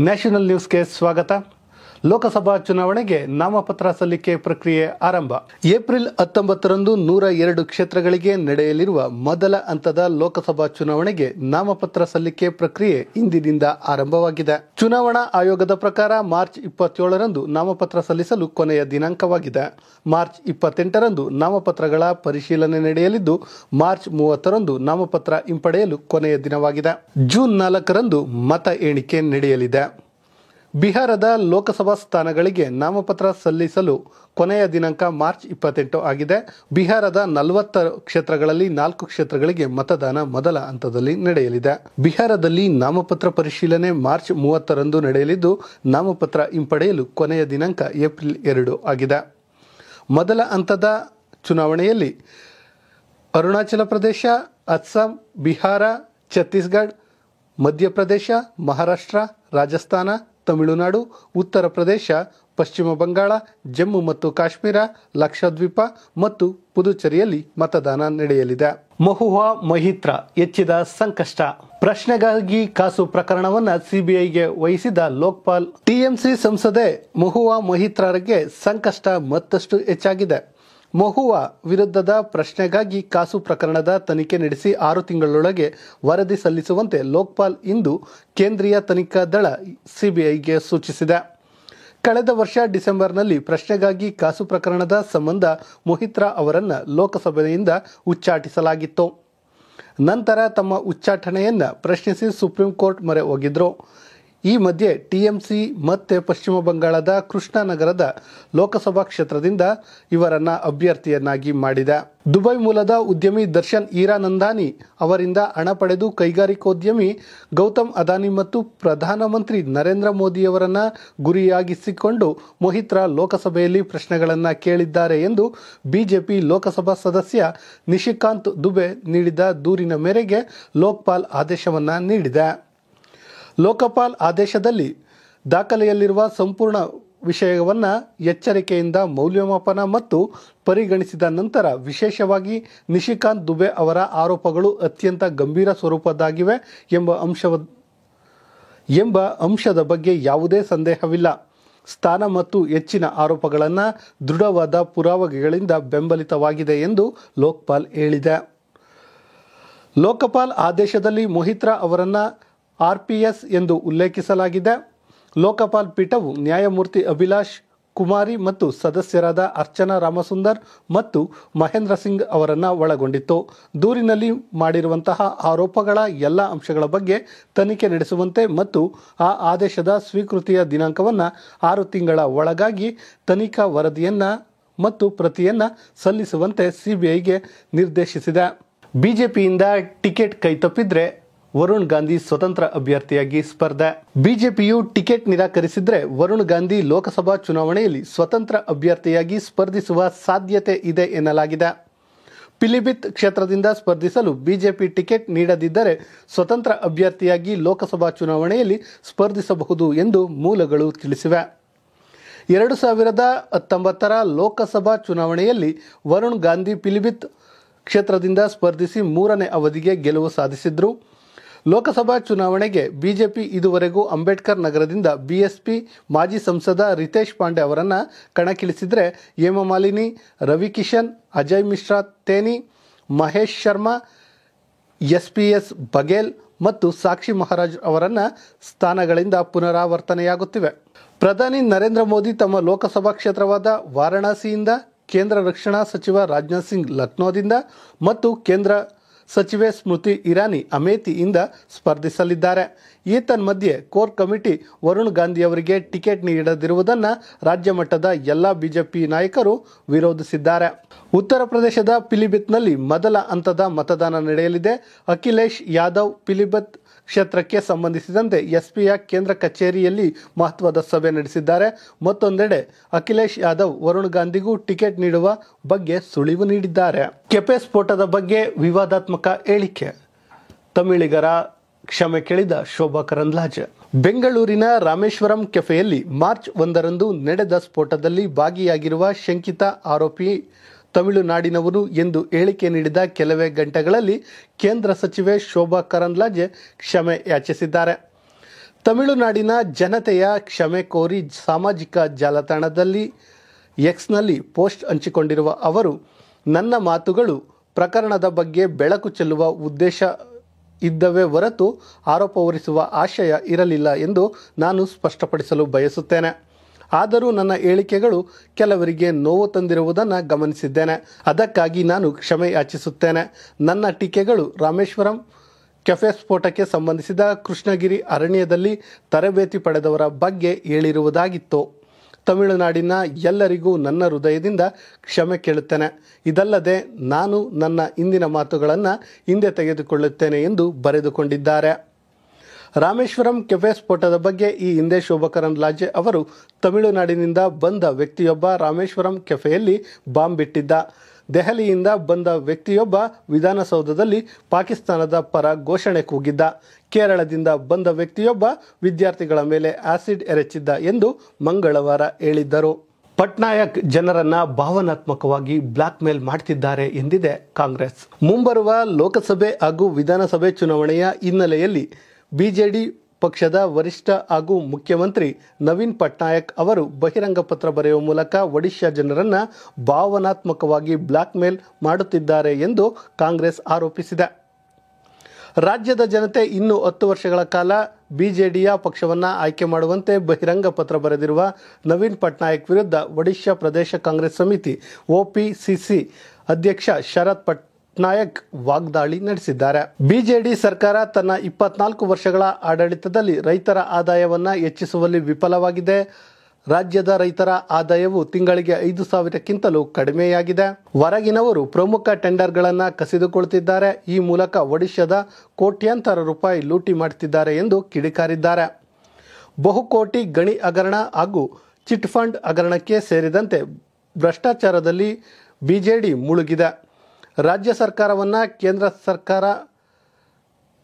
National ನ್ಯೂಸ್ಗೆ ಸ್ವಾಗತ. ಲೋಕಸಭಾ ಚುನಾವಣೆಗೆ ನಾಮಪತ್ರ ಸಲ್ಲಿಕೆ ಪ್ರಕ್ರಿಯೆ ಆರಂಭ. ಏಪ್ರಿಲ್ 19ರಂದು 102 ಕ್ಷೇತ್ರಗಳಿಗೆ ನಡೆಯಲಿರುವ ಮೊದಲ ಹಂತದ ಲೋಕಸಭಾ ಚುನಾವಣೆಗೆ ನಾಮಪತ್ರ ಸಲ್ಲಿಕೆ ಪ್ರಕ್ರಿಯೆ ಇಂದಿನಿಂದ ಆರಂಭವಾಗಿದೆ. ಚುನಾವಣಾ ಆಯೋಗದ ಪ್ರಕಾರ ಮಾರ್ಚ್ 27ರಂದು ನಾಮಪತ್ರ ಸಲ್ಲಿಸಲು ಕೊನೆಯ ದಿನಾಂಕವಾಗಿದೆ. ಮಾರ್ಚ್ 28ರಂದು ನಾಮಪತ್ರಗಳ ಪರಿಶೀಲನೆ ನಡೆಯಲಿದ್ದು, ಮಾರ್ಚ್ 30ರಂದು ನಾಮಪತ್ರ ಹಿಂಪಡೆಯಲು ಕೊನೆಯ ದಿನವಾಗಿದೆ. ಜೂನ್ 4ರಂದು ಮತ ಎಣಿಕೆ ನಡೆಯಲಿದೆ. ಬಿಹಾರದ ಲೋಕಸಭಾ ಸ್ಥಾನಗಳಿಗೆ ನಾಮಪತ್ರ ಸಲ್ಲಿಸಲು ಕೊನೆಯ ದಿನಾಂಕ ಮಾರ್ಚ್ 28 ಆಗಿದೆ. ಬಿಹಾರದ 40 ಕ್ಷೇತ್ರಗಳಲ್ಲಿ 4 ಕ್ಷೇತ್ರಗಳಿಗೆ ಮತದಾನ ಮೊದಲ ಹಂತದಲ್ಲಿ ನಡೆಯಲಿದೆ. ಬಿಹಾರದಲ್ಲಿ ನಾಮಪತ್ರ ಪರಿಶೀಲನೆ ಮಾರ್ಚ್ 30ರಂದು ನಡೆಯಲಿದ್ದು, ನಾಮಪತ್ರ ಹಿಂಪಡೆಯಲು ಕೊನೆಯ ದಿನಾಂಕ ಏಪ್ರಿಲ್ 2 ಆಗಿದೆ. ಮೊದಲ ಹಂತದ ಚುನಾವಣೆಯಲ್ಲಿ ಅರುಣಾಚಲ ಪ್ರದೇಶ, ಅಸ್ಸಾಂ, ಬಿಹಾರ, ಛತ್ತೀಸ್ಗಢ, ಮಧ್ಯಪ್ರದೇಶ, ಮಹಾರಾಷ್ಟ್ರ, ರಾಜಸ್ಥಾನ, ತಮಿಳುನಾಡು, ಉತ್ತರ ಪ್ರದೇಶ, ಪಶ್ಚಿಮ ಬಂಗಾಳ, ಜಮ್ಮು ಮತ್ತು ಕಾಶ್ಮೀರ, ಲಕ್ಷದ್ವೀಪ ಮತ್ತು ಪುದುಚೇರಿಯಲ್ಲಿ ಮತದಾನ ನಡೆಯಲಿದೆ. ಮಹುವಾ ಮೊಹಿತ್ರಾ ಹೆಚ್ಚಿದ ಸಂಕಷ್ಟ. ಪ್ರಶ್ನೆಗಾಗಿ ಕಾಸು ಪ್ರಕರಣವನ್ನು ಸಿಬಿಐಗೆ ವಹಿಸಿದ ಲೋಕ್ಪಾಲ್. ಟಿಎಂಸಿ ಸಂಸದೆ ಮಹುವಾ ಮೊಹಿತ್ರಾಗೆ ಸಂಕಷ್ಟ ಮತ್ತಷ್ಟು ಹೆಚ್ಚಾಗಿದೆ. ಮಹುವಾ ವಿರುದ್ಧದ ಪ್ರಶ್ನೆಗಾಗಿ ಕಾಸು ಪ್ರಕರಣದ ತನಿಖೆ ನಡೆಸಿ 6 ತಿಂಗಳೊಳಗೆ ವರದಿ ಸಲ್ಲಿಸುವಂತೆ ಲೋಕ್ಪಾಲ್ ಇಂದು ಕೇಂದ್ರೀಯ ತನಿಖಾ ದಳ ಸಿಬಿಐಗೆ ಸೂಚಿಸಿದೆ. ಕಳೆದ ವರ್ಷ ಡಿಸೆಂಬರ್ನಲ್ಲಿ ಪ್ರಶ್ನೆಗಾಗಿ ಕಾಸು ಪ್ರಕರಣದ ಸಂಬಂಧ ಮೊಹಿತ್ರಾ ಅವರನ್ನು ಲೋಕಸಭೆಯಿಂದ ಉಚ್ಚಾಟಿಸಲಾಗಿತ್ತು. ನಂತರ ತಮ್ಮ ಉಚ್ಚಾಟನೆಯನ್ನು ಪ್ರಶ್ನಿಸಿ ಸುಪ್ರೀಂ ಕೋರ್ಟ್ ಮೊರೆ ಹೋಗಿದ್ರು. ಈ ಮಧ್ಯೆ ಟಿಎಂಸಿ ಮತ್ತೆ ಪಶ್ಚಿಮ ಬಂಗಾಳದ ಕೃಷ್ಣನಗರದ ಲೋಕಸಭಾ ಕ್ಷೇತ್ರದಿಂದ ಇವರನ್ನ ಅಭ್ಯರ್ಥಿಯನ್ನಾಗಿ ಮಾಡಿದೆ. ದುಬೈ ಮೂಲದ ಉದ್ಯಮಿ ದರ್ಶನ್ ಹೀರಾನಂದಾನಿ ಅವರಿಂದ ಹಣ ಪಡೆದು ಕೈಗಾರಿಕೋದ್ಯಮಿ ಗೌತಮ್ ಅದಾನಿ ಮತ್ತು ಪ್ರಧಾನಮಂತ್ರಿ ನರೇಂದ್ರ ಮೋದಿಯವರನ್ನ ಗುರಿಯಾಗಿಸಿಕೊಂಡು ಮೊಹಿತ್ರಾ ಲೋಕಸಭೆಯಲ್ಲಿ ಪ್ರಶ್ನೆಗಳನ್ನು ಕೇಳಿದ್ದಾರೆ ಎಂದು ಬಿಜೆಪಿ ಲೋಕಸಭಾ ಸದಸ್ಯ ನಿಶಿಕಾಂತ್ ದುಬೆ ನೀಡಿದ ದೂರಿನ ಮೇರೆಗೆ ಲೋಕ್ಪಾಲ್ ಆದೇಶವನ್ನು ನೀಡಿದೆ. ಲೋಕಪಾಲ್ ಆದೇಶದಲ್ಲಿ ದಾಖಲೆಯಲ್ಲಿರುವ ಸಂಪೂರ್ಣ ವಿಷಯವನ್ನು ಎಚ್ಚರಿಕೆಯಿಂದ ಮೌಲ್ಯಮಾಪನ ಮತ್ತು ಪರಿಗಣಿಸಿದ ನಂತರ, ವಿಶೇಷವಾಗಿ ನಿಶಿಕಾಂತ್ ದುಬೆ ಅವರ ಆರೋಪಗಳು ಅತ್ಯಂತ ಗಂಭೀರ ಸ್ವರೂಪದ್ದಾಗಿವೆ ಎಂಬ ಅಂಶದ ಬಗ್ಗೆ ಯಾವುದೇ ಸಂದೇಹವಿಲ್ಲ. ಸ್ಥಾನ ಮತ್ತು ಹೆಚ್ಚಿನ ಆರೋಪಗಳನ್ನು ದೃಢವಾದ ಪುರಾವೆಗಳಿಂದ ಬೆಂಬಲಿತವಾಗಿದೆ ಎಂದು ಲೋಕ್ಪಾಲ್ ಹೇಳಿದೆ. ಲೋಕಪಾಲ್ ಆದೇಶದಲ್ಲಿ ಮೊಹಿತ್ರಾ ಅವರನ್ನು ಆರ್ಪಿಎಸ್ ಎಂದು ಉಲ್ಲೇಖಿಸಲಾಗಿದೆ. ಲೋಕಪಾಲ್ ಪೀಠವು ನ್ಯಾಯಮೂರ್ತಿ ಅಭಿಲಾಷ್ ಕುಮಾರಿ ಮತ್ತು ಸದಸ್ಯರಾದ ಅರ್ಚನಾ ರಾಮಸುಂದರ್ ಮತ್ತು ಮಹೇಂದ್ರ ಸಿಂಗ್ ಅವರನ್ನು ಒಳಗೊಂಡಿತ್ತು. ದೂರಿನಲ್ಲಿ ಮಾಡಿರುವಂತಹ ಆರೋಪಗಳ ಎಲ್ಲ ಅಂಶಗಳ ಬಗ್ಗೆ ತನಿಖೆ ನಡೆಸುವಂತೆ ಮತ್ತು ಆ ಆದೇಶದ ಸ್ವೀಕೃತಿಯ ದಿನಾಂಕವನ್ನು 6 ತಿಂಗಳ ಒಳಗಾಗಿ ತನಿಖಾ ವರದಿಯನ್ನು ಮತ್ತು ಪ್ರತಿಯನ್ನು ಸಲ್ಲಿಸುವಂತೆ ಸಿಬಿಐಗೆ ನಿರ್ದೇಶಿಸಿದೆ. ಬಿಜೆಪಿಯಿಂದ ಟಿಕೆಟ್ ಕೈತಪ್ಪಿದ್ರೆ ವರುಣ್ ಗಾಂಧಿ ಸ್ವತಂತ್ರ ಅಭ್ಯರ್ಥಿಯಾಗಿ ಸ್ಪರ್ಧೆ. ಬಿಜೆಪಿಯು ಟಿಕೆಟ್ ನಿರಾಕರಿಸಿದ್ರೆ ವರುಣ್ ಗಾಂಧಿ ಲೋಕಸಭಾ ಚುನಾವಣೆಯಲ್ಲಿ ಸ್ವತಂತ್ರ ಅಭ್ಯರ್ಥಿಯಾಗಿ ಸ್ಪರ್ಧಿಸುವ ಸಾಧ್ಯತೆ ಇದೆ ಎನ್ನಲಾಗಿದೆ. ಪಿಲಿಭಿತ್ ಕ್ಷೇತ್ರದಿಂದ ಸ್ಪರ್ಧಿಸಲು ಬಿಜೆಪಿ ಟಿಕೆಟ್ ನೀಡದಿದ್ದರೆ ಸ್ವತಂತ್ರ ಅಭ್ಯರ್ಥಿಯಾಗಿ ಲೋಕಸಭಾ ಚುನಾವಣೆಯಲ್ಲಿ ಸ್ಪರ್ಧಿಸಬಹುದು ಎಂದು ಮೂಲಗಳು ತಿಳಿಸಿವೆ. 2019ರ ಲೋಕಸಭಾ ಚುನಾವಣೆಯಲ್ಲಿ ವರುಣ್ ಗಾಂಧಿ ಪಿಲಿಭಿತ್ ಕ್ಷೇತ್ರದಿಂದ ಸ್ಪರ್ಧಿಸಿ 3ನೇ ಅವಧಿಗೆ ಗೆಲುವು ಸಾಧಿಸಿದ್ರು. ಲೋಕಸಭಾ ಚುನಾವಣೆಗೆ ಬಿಜೆಪಿ ಇದುವರೆಗೂ ಅಂಬೇಡ್ಕರ್ ನಗರದಿಂದ ಬಿಎಸ್ಪಿ ಮಾಜಿ ಸಂಸದ ರಿತೇಶ್ ಪಾಂಡೆ ಅವರನ್ನು ಕಣಕ್ಕಿಳಿಸಿದರೆ, ಹೇಮಮಾಲಿನಿ, ರವಿಕಿಶನ್, ಅಜಯ್ ಮಿಶ್ರಾ ತೇನಿ, ಮಹೇಶ್ ಶರ್ಮಾ, ಎಸ್ಪಿಎಸ್ ಬಘೇಲ್ ಮತ್ತು ಸಾಕ್ಷಿ ಮಹಾರಾಜ್ ಅವರನ್ನು ಸ್ಥಾನಗಳಿಂದ ಪುನರಾವರ್ತನೆಯಾಗುತ್ತಿವೆ. ಪ್ರಧಾನಿ ನರೇಂದ್ರ ಮೋದಿ ತಮ್ಮ ಲೋಕಸಭಾ ಕ್ಷೇತ್ರವಾದ ವಾರಾಣಸಿಯಿಂದ, ಕೇಂದ್ರ ರಕ್ಷಣಾ ಸಚಿವ ರಾಜನಾಥ್ ಸಿಂಗ್ ಲಕ್ನೋದಿಂದ ಮತ್ತು ಕೇಂದ್ರ ಸಚಿವೆ ಸ್ಮೃತಿ ಇರಾನಿ ಅಮೇಥಿಯಿಂದ ಸ್ಪರ್ಧಿಸಲಿದ್ದಾರೆ. ಏತನ್ಮಧ್ಯೆ ಕೋರ್ ಕಮಿಟಿ ವರುಣ್ ಗಾಂಧಿ ಅವರಿಗೆ ಟಿಕೆಟ್ ನೀಡದಿರುವುದನ್ನು ರಾಜ್ಯ ಮಟ್ಟದ ಎಲ್ಲ ಬಿಜೆಪಿ ನಾಯಕರು ವಿರೋಧಿಸಿದ್ದಾರೆ. ಉತ್ತರ ಪ್ರದೇಶದ ಪಿಲಿಭಿತ್ನಲ್ಲಿ ಮೊದಲ ಹಂತದ ಮತದಾನ ನಡೆಯಲಿದೆ. ಅಖಿಲೇಶ್ ಯಾದವ್ ಪಿಲಿಭಿತ್ ಕ್ಷೇತ್ರಕ್ಕೆ ಸಂಬಂಧಿಸಿದಂತೆ ಎಸ್ಪಿಯ ಕೇಂದ್ರ ಕಚೇರಿಯಲ್ಲಿ ಮಹತ್ವದ ಸಭೆ ನಡೆಸಿದ್ದಾರೆ. ಮತ್ತೊಂದೆಡೆ ಅಖಿಲೇಶ್ ಯಾದವ್ ವರುಣ್ ಗಾಂಧಿಗೂ ಟಿಕೆಟ್ ನೀಡುವ ಬಗ್ಗೆ ಸುಳಿವು ನೀಡಿದ್ದಾರೆ. ಕೆಫೆ ಸ್ಫೋಟದ ಬಗ್ಗೆ ವಿವಾದಾತ್ಮಕ ಹೇಳಿಕೆ. ತಮಿಳಿಗರ ಕ್ಷಮೆ ಕೇಳಿದ ಶೋಭಾ ಕರಂದ್ಲಾಜೆ. ಬೆಂಗಳೂರಿನ ರಾಮೇಶ್ವರಂ ಕೆಫೆಯಲ್ಲಿ ಮಾರ್ಚ್ 1ರಂದು ನಡೆದ ಸ್ಫೋಟದಲ್ಲಿ ಭಾಗಿಯಾಗಿರುವ ಶಂಕಿತ ಆರೋಪಿ ತಮಿಳುನಾಡಿನವರು ಎಂದು ಹೇಳಿಕೆ ನೀಡಿದ ಕೆಲವೇ ಗಂಟೆಗಳಲ್ಲಿ ಕೇಂದ್ರ ಸಚಿವೆ ಶೋಭಾ ಕರಂದ್ಲಾಜೆ ಕ್ಷಮೆ ಯಾಚಿಸಿದ್ದಾರೆ. ತಮಿಳುನಾಡಿನ ಜನತೆಯ ಕ್ಷಮೆ ಕೋರಿ ಸಾಮಾಜಿಕ ಜಾಲತಾಣದಲ್ಲಿ ಎಕ್ಸ್ನಲ್ಲಿ ಪೋಸ್ಟ್ ಹಂಚಿಕೊಂಡಿರುವ ಅವರು, ನನ್ನ ಮಾತುಗಳು ಪ್ರಕರಣದ ಬಗ್ಗೆ ಬೆಳಕು ಚೆಲ್ಲುವ ಉದ್ದೇಶ ಇದ್ದವೇ ಹೊರತು ಆರೋಪ ಹೊರಿಸುವ ಆಶಯ ಇರಲಿಲ್ಲ ಎಂದು ನಾನು ಸ್ಪಷ್ಟಪಡಿಸಲು ಬಯಸುತ್ತೇನೆ. ಆದರೂ ನನ್ನ ಹೇಳಿಕೆಗಳು ಕೆಲವರಿಗೆ ನೋವು ತಂದಿರುವುದನ್ನು ಗಮನಿಸಿದ್ದೇನೆ. ಅದಕ್ಕಾಗಿ ನಾನು ಕ್ಷಮೆ ಯಾಚಿಸುತ್ತೇನೆ. ನನ್ನ ಟೀಕೆಗಳು ರಾಮೇಶ್ವರಂ ಕೆಫೆ ಸ್ಫೋಟಕ್ಕೆ ಸಂಬಂಧಿಸಿದ ಕೃಷ್ಣಗಿರಿ ಅರಣ್ಯದಲ್ಲಿ ತರಬೇತಿ ಪಡೆದವರ ಬಗ್ಗೆ ಹೇಳಿರುವುದಾಗಿತ್ತು. ತಮಿಳುನಾಡಿನ ಎಲ್ಲರಿಗೂ ನನ್ನ ಹೃದಯದಿಂದ ಕ್ಷಮೆ ಕೇಳುತ್ತೇನೆ. ಇದಲ್ಲದೆ ನಾನು ನನ್ನ ಇಂದಿನ ಮಾತುಗಳನ್ನು ಹಿಂದೆ ತೆಗೆದುಕೊಳ್ಳುತ್ತೇನೆ ಎಂದು ಬರೆದುಕೊಂಡಿದ್ದಾರೆ. ರಾಮೇಶ್ವರಂ ಕೆಫೆ ಸ್ಫೋಟದ ಬಗ್ಗೆ ಈ ಹಿಂದೆ ಶೋಭಾ ಕರಂದ್ಲಾಜೆ ಅವರು ತಮಿಳುನಾಡಿನಿಂದ ಬಂದ ವ್ಯಕ್ತಿಯೊಬ್ಬ ರಾಮೇಶ್ವರಂ ಕೆಫೆಯಲ್ಲಿ ಬಾಂಬ್ ಬಿಟ್ಟಿದ್ದ, ದೆಹಲಿಯಿಂದ ಬಂದ ವ್ಯಕ್ತಿಯೊಬ್ಬ ವಿಧಾನಸೌಧದಲ್ಲಿ ಪಾಕಿಸ್ತಾನದ ಪರ ಘೋಷಣೆ ಕೂಗಿದ್ದ, ಕೇರಳದಿಂದ ಬಂದ ವ್ಯಕ್ತಿಯೊಬ್ಬ ವಿದ್ಯಾರ್ಥಿಗಳ ಮೇಲೆ ಆಸಿಡ್ ಎರಚಿದ್ದ ಎಂದು ಮಂಗಳವಾರ ಹೇಳಿದ್ದರು. ಪಟ್ನಾಯಕ್ ಜನರನ್ನ ಭಾವನಾತ್ಮಕವಾಗಿ ಬ್ಲಾಕ್ ಮೇಲ್ ಮಾಡ್ತಿದ್ದಾರೆ ಎಂದಿದೆ ಕಾಂಗ್ರೆಸ್. ಮುಂಬರುವ ಲೋಕಸಭೆ ಹಾಗೂ ವಿಧಾನಸಭೆ ಚುನಾವಣೆಯ ಹಿನ್ನೆಲೆಯಲ್ಲಿ ಬಿಜೆಡಿ ಪಕ್ಷದ ವರಿಷ್ಠ ಹಾಗೂ ಮುಖ್ಯಮಂತ್ರಿ ನವೀನ್ ಪಟ್ನಾಯಕ್ ಅವರು ಬಹಿರಂಗ ಪತ್ರ ಬರೆಯುವ ಮೂಲಕ ಒಡಿಶಾ ಜನರನ್ನು ಭಾವನಾತ್ಮಕವಾಗಿ ಬ್ಲಾಕ್ ಮೇಲ್ ಮಾಡುತ್ತಿದ್ದಾರೆ ಎಂದು ಕಾಂಗ್ರೆಸ್ ಆರೋಪಿಸಿದೆ. ರಾಜ್ಯದ ಜನತೆ ಇನ್ನೂ 10 ವರ್ಷಗಳ ಕಾಲ ಬಿಜೆಡಿಯ ಪಕ್ಷವನ್ನು ಆಯ್ಕೆ ಮಾಡುವಂತೆ ಬಹಿರಂಗ ಪತ್ರ ಬರೆದಿರುವ ನವೀನ್ ಪಟ್ನಾಯಕ್ ವಿರುದ್ಧ ಒಡಿಶಾ ಪ್ರದೇಶ ಕಾಂಗ್ರೆಸ್ ಸಮಿತಿ ಒಪಿಸಿಸಿ ಅಧ್ಯಕ್ಷ ಶರತ್ ಪಟ್ನಾಯಕ್ ವಾಗ್ದಾಳಿ ನಡೆಸಿದ್ದಾರೆ. ಬಿಜೆಡಿ ಸರ್ಕಾರ ತನ್ನ 24 ವರ್ಷಗಳ ಆಡಳಿತದಲ್ಲಿ ರೈತರ ಆದಾಯವನ್ನು ಹೆಚ್ಚಿಸುವಲ್ಲಿ ವಿಫಲವಾಗಿದೆ. ರಾಜ್ಯದ ರೈತರ ಆದಾಯವು ತಿಂಗಳಿಗೆ 5,000ಕ್ಕಿಂತಲೂ ಕಡಿಮೆಯಾಗಿದೆ. ಹೊರಗಿನವರು ಪ್ರಮುಖ ಟೆಂಡರ್ಗಳನ್ನು ಕಸಿದುಕೊಳ್ಳುತ್ತಿದ್ದಾರೆ. ಈ ಮೂಲಕ ಒಡಿಶಾದ ಕೋಟ್ಯಾಂತರ ರೂಪಾಯಿ ಲೂಟಿ ಮಾಡುತ್ತಿದ್ದಾರೆ ಎಂದು ಕಿಡಿಕಾರಿದ್ದಾರೆ. ಬಹುಕೋಟಿ ಗಣಿ ಹಗರಣ ಹಾಗೂ ಚಿಟ್ ಫಂಡ್ ಹಗರಣಕ್ಕೆ ಸೇರಿದಂತೆ ಭ್ರಷ್ಟಾಚಾರದಲ್ಲಿ ಬಿಜೆಡಿ ಮುಳುಗಿದೆ. ರಾಜ್ಯ ಸರ್ಕಾರವನ್ನು ಕೇಂದ್ರ ಸರ್ಕಾರ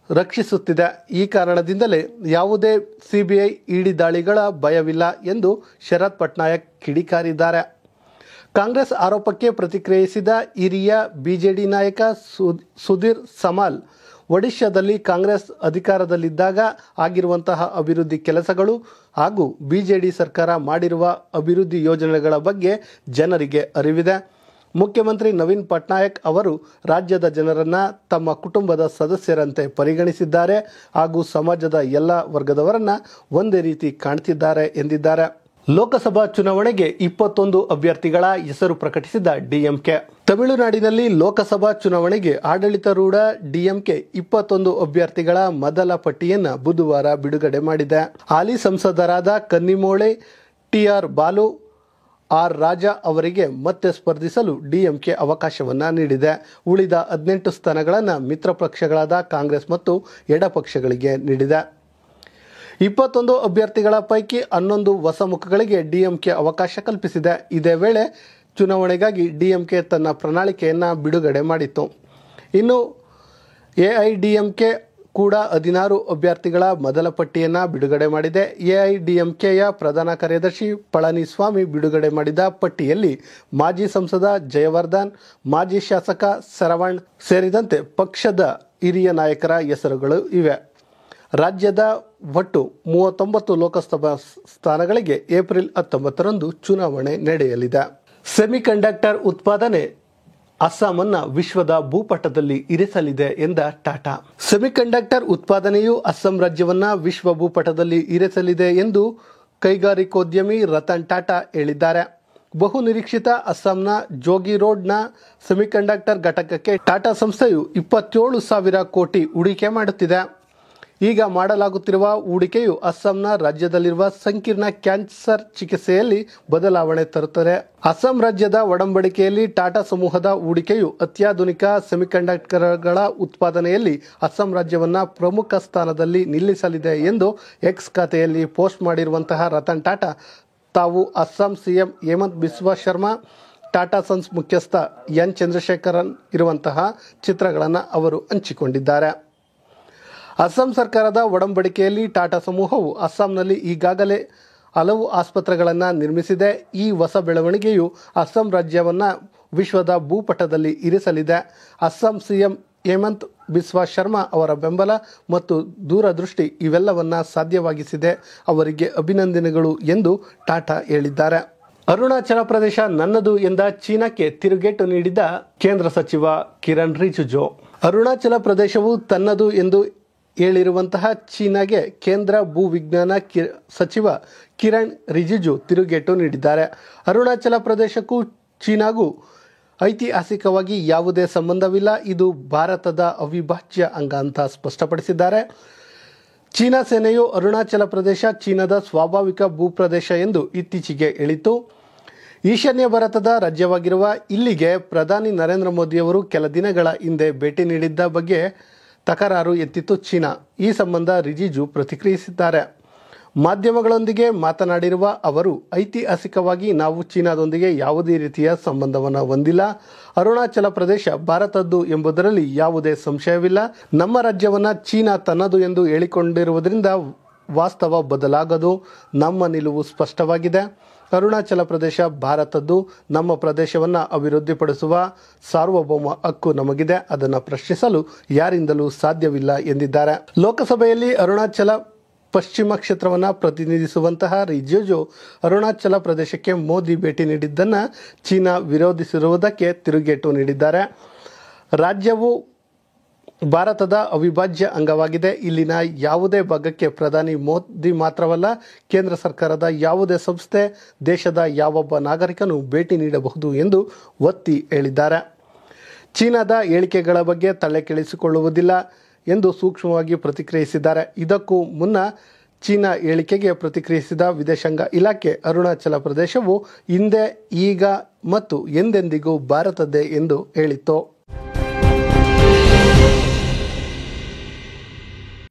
ರಕ್ಷಿಸುತ್ತಿದೆ. ಈ ಕಾರಣದಿಂದಲೇ ಯಾವುದೇ ಸಿಬಿಐ ಇಡಿ ದಾಳಿಗಳ ಭಯವಿಲ್ಲ ಎಂದು ಶರತ್ ಪಟ್ನಾಯಕ್ ಕಿಡಿಕಾರಿದ್ದಾರೆ. ಕಾಂಗ್ರೆಸ್ ಆರೋಪಕ್ಕೆ ಪ್ರತಿಕ್ರಿಯಿಸಿದ ಹಿರಿಯ ಬಿಜೆಡಿ ನಾಯಕ ಸುಧೀರ್ ಸಮಾಲ್, ಒಡಿಶಾದಲ್ಲಿ ಕಾಂಗ್ರೆಸ್ ಅಧಿಕಾರದಲ್ಲಿದ್ದಾಗ ಆಗಿರುವಂತಹ ಅಭಿವೃದ್ಧಿ ಕೆಲಸಗಳು ಹಾಗೂ ಬಿಜೆಡಿ ಸರ್ಕಾರ ಮಾಡಿರುವ ಅಭಿವೃದ್ಧಿ ಯೋಜನೆಗಳ ಬಗ್ಗೆ ಜನರಿಗೆ ಅರಿವಿದೆ. ಮುಖ್ಯಮಂತ್ರಿ ನವೀನ್ ಪಟ್ನಾಯಕ್ ಅವರು ರಾಜ್ಯದ ಜನರನ್ನು ತಮ್ಮ ಕುಟುಂಬದ ಸದಸ್ಯರಂತೆ ಪರಿಗಣಿಸಿದ್ದಾರೆ ಹಾಗೂ ಸಮಾಜದ ಎಲ್ಲ ವರ್ಗದವರನ್ನು ಒಂದೇ ರೀತಿ ಕಾಣ್ತಿದ್ದಾರೆ ಎಂದಿದ್ದಾರೆ. ಲೋಕಸಭಾ ಚುನಾವಣೆಗೆ 21 ಅಭ್ಯರ್ಥಿಗಳ ಹೆಸರು ಪ್ರಕಟಿಸಿದ ಡಿಎಂಕೆ. ತಮಿಳುನಾಡಿನಲ್ಲಿ ಲೋಕಸಭಾ ಚುನಾವಣೆಗೆ ಆಡಳಿತಾರೂಢ ಡಿಎಂಕೆ 21 ಅಭ್ಯರ್ಥಿಗಳ ಮೊದಲ ಪಟ್ಟಿಯನ್ನು ಬುಧವಾರ ಬಿಡುಗಡೆ ಮಾಡಿದೆ. ಹಾಲಿ ಸಂಸದರಾದ ಕನ್ನಿಮೋಳೆ, ಟಿಆರ್ ಬಾಲು, ಆರ್ ರಾಜಾ ಅವರಿಗೆ ಮತ್ತೆ ಸ್ಪರ್ಧಿಸಲು ಡಿಎಂಕೆ ಅವಕಾಶವನ್ನು ನೀಡಿದೆ. ಉಳಿದ 18 ಸ್ಥಾನಗಳನ್ನು ಮಿತ್ರ ಪಕ್ಷಗಳಾದ ಕಾಂಗ್ರೆಸ್ ಮತ್ತು ಎಡಪಕ್ಷಗಳಿಗೆ ನೀಡಿದೆ. 21 ಅಭ್ಯರ್ಥಿಗಳ ಪೈಕಿ 11 ಹೊಸ ಮುಖಗಳಿಗೆ ಡಿಎಂಕೆ ಅವಕಾಶ ಕಲ್ಪಿಸಿದೆ. ಇದೇ ವೇಳೆ ಚುನಾವಣೆಗಾಗಿ ಡಿಎಂಕೆ ತನ್ನ ಪ್ರಣಾಳಿಕೆಯನ್ನು ಬಿಡುಗಡೆ ಮಾಡಿತ್ತು. ಇನ್ನು ಎಐಡಿಎಂಕೆ ಕೂಡ 16 ಅಭ್ಯರ್ಥಿಗಳ ಮೊದಲ ಪಟ್ಟಿಯನ್ನು ಬಿಡುಗಡೆ ಮಾಡಿದೆ. ಎಐಡಿಎಂಕೆಯ ಪ್ರಧಾನ ಕಾರ್ಯದರ್ಶಿ ಪಳನಿಸ್ವಾಮಿ ಬಿಡುಗಡೆ ಮಾಡಿದ ಪಟ್ಟಿಯಲ್ಲಿ ಮಾಜಿ ಸಂಸದ ಜಯವರ್ಧನ್, ಮಾಜಿ ಶಾಸಕ ಸರವಣ್ ಸೇರಿದಂತೆ ಪಕ್ಷದ ಹಿರಿಯ ನಾಯಕರ ಹೆಸರುಗಳು ಇವೆ. ರಾಜ್ಯದ ಒಟ್ಟು 39 ಲೋಕಸಭಾ ಸ್ಥಾನಗಳಿಗೆ ಏಪ್ರಿಲ್ 19ರಂದು ಚುನಾವಣೆ ನಡೆಯಲಿದೆ. ಸೆಮಿಕಂಡಕ್ಟರ್ ಉತ್ಪಾದನೆ ಅಸ್ಸಾಮನ್ನು ವಿಶ್ವದ ಭೂಪಟದಲ್ಲಿ ಇರಿಸಲಿದೆ ಎಂದ ಟಾಟಾ. ಸೆಮಿಕಂಡಕ್ಟರ್ ಉತ್ಪಾದನೆಯು ಅಸ್ಸಾಂ ರಾಜ್ಯವನ್ನು ವಿಶ್ವ ಭೂಪಟದಲ್ಲಿ ಇರಿಸಲಿದೆ ಎಂದು ಕೈಗಾರಿಕೋದ್ಯಮಿ ರತನ್ ಟಾಟಾ ಹೇಳಿದ್ದಾರೆ. ಬಹು ನಿರೀಕ್ಷಿತ ಅಸ್ಸಾಂನ ಜೋಗಿ ರೋಡ್ನ ಸೆಮಿಕಂಡಕ್ಟರ್ ಘಟಕಕ್ಕೆ ಟಾಟಾ ಸಂಸ್ಥೆಯು 27,000 ಕೋಟಿ ಹೂಡಿಕೆ ಮಾಡುತ್ತಿದೆ. ಈಗ ಮಾಡಲಾಗುತ್ತಿರುವ ಹೂಡಿಕೆಯು ಅಸ್ಸಾಂನ ರಾಜ್ಯದಲ್ಲಿರುವ ಸಂಕೀರ್ಣ ಕ್ಯಾನ್ಸರ್ ಚಿಕಿತ್ಸೆಯಲ್ಲಿ ಬದಲಾವಣೆ ತರುತ್ತದೆ. ಅಸ್ಸಾಂ ರಾಜ್ಯದ ಒಡಂಬಡಿಕೆಯಲ್ಲಿ ಟಾಟಾ ಸಮೂಹದ ಹೂಡಿಕೆಯು ಅತ್ಯಾಧುನಿಕ ಸೆಮಿಕಂಡಕ್ಟರ್ಗಳ ಉತ್ಪಾದನೆಯಲ್ಲಿ ಅಸ್ಸಾಂ ರಾಜ್ಯವನ್ನು ಪ್ರಮುಖ ಸ್ಥಾನದಲ್ಲಿ ನಿಲ್ಲಿಸಲಿದೆ ಎಂದು ಎಕ್ಸ್ ಖಾತೆಯಲ್ಲಿ ಪೋಸ್ಟ್ ಮಾಡಿರುವಂತಹ ರತನ್ ಟಾಟಾ ತಾವು ಅಸ್ಸಾಂ ಸಿಎಂ ಹೇಮಂತ್ ಬಿಸ್ವಾ ಶರ್ಮಾ, ಟಾಟಾ ಸನ್ಸ್ ಮುಖ್ಯಸ್ಥ ಎನ್ ಚಂದ್ರಶೇಖರನ್ ಇರುವಂತಹ ಚಿತ್ರಗಳನ್ನು ಅವರು ಹಂಚಿಕೊಂಡಿದ್ದಾರೆ. ಅಸ್ಸಾಂ ಸರ್ಕಾರದ ಒಡಂಬಡಿಕೆಯಲ್ಲಿ ಟಾಟಾ ಸಮೂಹವು ಅಸ್ಸಾಂನಲ್ಲಿ ಈಗಾಗಲೇ ಹಲವು ಆಸ್ಪತ್ರೆಗಳನ್ನು ನಿರ್ಮಿಸಿದೆ. ಈ ಹೊಸ ಬೆಳವಣಿಗೆಯು ಅಸ್ಸಾಂ ರಾಜ್ಯವನ್ನು ವಿಶ್ವದ ಭೂಪಟದಲ್ಲಿ ಇರಿಸಲಿದೆ. ಅಸ್ಸಾಂ ಸಿಎಂ ಹೇಮಂತ್ ಬಿಸ್ವಾ ಶರ್ಮಾ ಅವರ ಬೆಂಬಲ ಮತ್ತು ದೂರದೃಷ್ಟಿ ಇವೆಲ್ಲವನ್ನ ಸಾಧ್ಯವಾಗಿಸಿದೆ. ಅವರಿಗೆ ಅಭಿನಂದನೆಗಳು ಎಂದು ಟಾಟಾ ಹೇಳಿದ್ದಾರೆ. ಅರುಣಾಚಲ ಪ್ರದೇಶ ನನ್ನದು ಎಂದ ಚೀನಾಕ್ಕೆ ತಿರುಗೇಟು ನೀಡಿದ ಕೇಂದ್ರ ಸಚಿವ ಕಿರಣ್ ರಿಜಿಜು. ಅರುಣಾಚಲ ಪ್ರದೇಶವು ತನ್ನದು ಎಂದು ಹೇಳಿರುವಂತಹ ಚೀನಾಗೆ ಕೇಂದ್ರ ಭೂವಿಜ್ಞಾನ ಸಚಿವ ಕಿರಣ್ ರಿಜಿಜು ತಿರುಗೇಟು ನೀಡಿದ್ದಾರೆ. ಅರುಣಾಚಲ ಪ್ರದೇಶಕ್ಕೂ ಚೀನಾಗೂ ಐತಿಹಾಸಿಕವಾಗಿ ಯಾವುದೇ ಸಂಬಂಧವಿಲ್ಲ, ಇದು ಭಾರತದ ಅವಿಭಾಜ್ಯ ಅಂಗ ಅಂತ ಸ್ಪಷ್ಟಪಡಿಸಿದ್ದಾರೆ. ಚೀನಾ ಸೇನೆಯು ಅರುಣಾಚಲ ಪ್ರದೇಶ ಚೀನಾದ ಸ್ವಾಭಾವಿಕ ಭೂಪ್ರದೇಶ ಎಂದು ಇತ್ತೀಚೆಗೆ ಹೇಳಿತು. ಈಶಾನ್ಯ ಭಾರತದ ರಾಜ್ಯವಾಗಿರುವ ಇಲ್ಲಿಗೆ ಪ್ರಧಾನಿ ನರೇಂದ್ರ ಮೋದಿಯವರು ಕೆಲ ದಿನಗಳ ಹಿಂದೆ ಭೇಟಿ ನೀಡಿದ್ದ ಬಗ್ಗೆ ತಕರಾರು ಎತ್ತಿತ್ತು ಚೀನಾ. ಈ ಸಂಬಂಧ ರಿಜಿಜು ಪ್ರತಿಕ್ರಿಯಿಸಿದ್ದಾರೆ. ಮಾಧ್ಯಮಗಳೊಂದಿಗೆ ಮಾತನಾಡಿರುವ ಅವರು, ಐತಿಹಾಸಿಕವಾಗಿ ನಾವು ಚೀನಾದೊಂದಿಗೆ ಯಾವುದೇ ರೀತಿಯ ಸಂಬಂಧವನ್ನು ಹೊಂದಿಲ್ಲ. ಅರುಣಾಚಲ ಪ್ರದೇಶ ಭಾರತದ್ದು ಎಂಬುದರಲ್ಲಿ ಯಾವುದೇ ಸಂಶಯವಿಲ್ಲ. ನಮ್ಮ ರಾಜ್ಯವನ್ನು ಚೀನಾ ತನ್ನದು ಎಂದು ಹೇಳಿಕೊಂಡಿರುವುದರಿಂದ ವಾಸ್ತವ ಬದಲಾಗದು. ನಮ್ಮ ನಿಲುವು ಸ್ಪಷ್ಟವಾಗಿದೆ. ಅರುಣಾಚಲ ಪ್ರದೇಶ ಭಾರತದ್ದು. ನಮ್ಮ ಪ್ರದೇಶವನ್ನು ಅಭಿವೃದ್ಧಿಪಡಿಸುವ ಸಾರ್ವಭೌಮ ಹಕ್ಕು ನಮಗಿದೆ. ಅದನ್ನು ಪ್ರಶ್ನಿಸಲು ಯಾರಿಂದಲೂ ಸಾಧ್ಯವಿಲ್ಲ ಎಂದಿದ್ದಾರೆ. ಲೋಕಸಭೆಯಲ್ಲಿ ಅರುಣಾಚಲ ಪಶ್ಚಿಮ ಕ್ಷೇತ್ರವನ್ನು ಪ್ರತಿನಿಧಿಸುವಂತಹ ರಿಜಿಜು ಅರುಣಾಚಲ ಪ್ರದೇಶಕ್ಕೆ ಮೋದಿ ಭೇಟಿ ನೀಡಿದ್ದನ್ನು ಚೀನಾ ವಿರೋಧಿಸಿರುವುದಕ್ಕೆ ತಿರುಗೇಟು ನೀಡಿದ್ದಾರೆ. ರಾಜ್ಯವು ಭಾರತದ ಅವಿಭಾಜ್ಯ ಅಂಗವಾಗಿದೆ. ಇಲ್ಲಿನ ಯಾವುದೇ ಭಾಗಕ್ಕೆ ಪ್ರಧಾನಿ ಮೋದಿ ಮಾತ್ರವಲ್ಲ, ಕೇಂದ್ರ ಸರ್ಕಾರದ ಯಾವುದೇ ಸಂಸ್ಥೆ, ದೇಶದ ಯಾವೊಬ್ಬ ನಾಗರಿಕನು ಭೇಟಿ ನೀಡಬಹುದು ಎಂದು ಒತ್ತಿ ಹೇಳಿದ್ದಾರೆ. ಚೀನಾದ ಹೇಳಿಕೆಗಳ ಬಗ್ಗೆ ತಲೆ ಕೆಡಿಸಿಕೊಳ್ಳುವುದಿಲ್ಲ ಎಂದು ಸೂಕ್ಷ್ಮವಾಗಿ ಪ್ರತಿಕ್ರಿಯಿಸಿದ್ದಾರೆ. ಇದಕ್ಕೂ ಮುನ್ನ ಚೀನಾ ಹೇಳಿಕೆಗೆ ಪ್ರತಿಕ್ರಿಯಿಸಿದ ವಿದೇಶಾಂಗ ಇಲಾಖೆ, ಅರುಣಾಚಲ ಪ್ರದೇಶವು ಹಿಂದೆ, ಈಗ ಮತ್ತು ಎಂದೆಂದಿಗೂ ಭಾರತದ್ದೇ ಎಂದು ಹೇಳಿತ್ತು.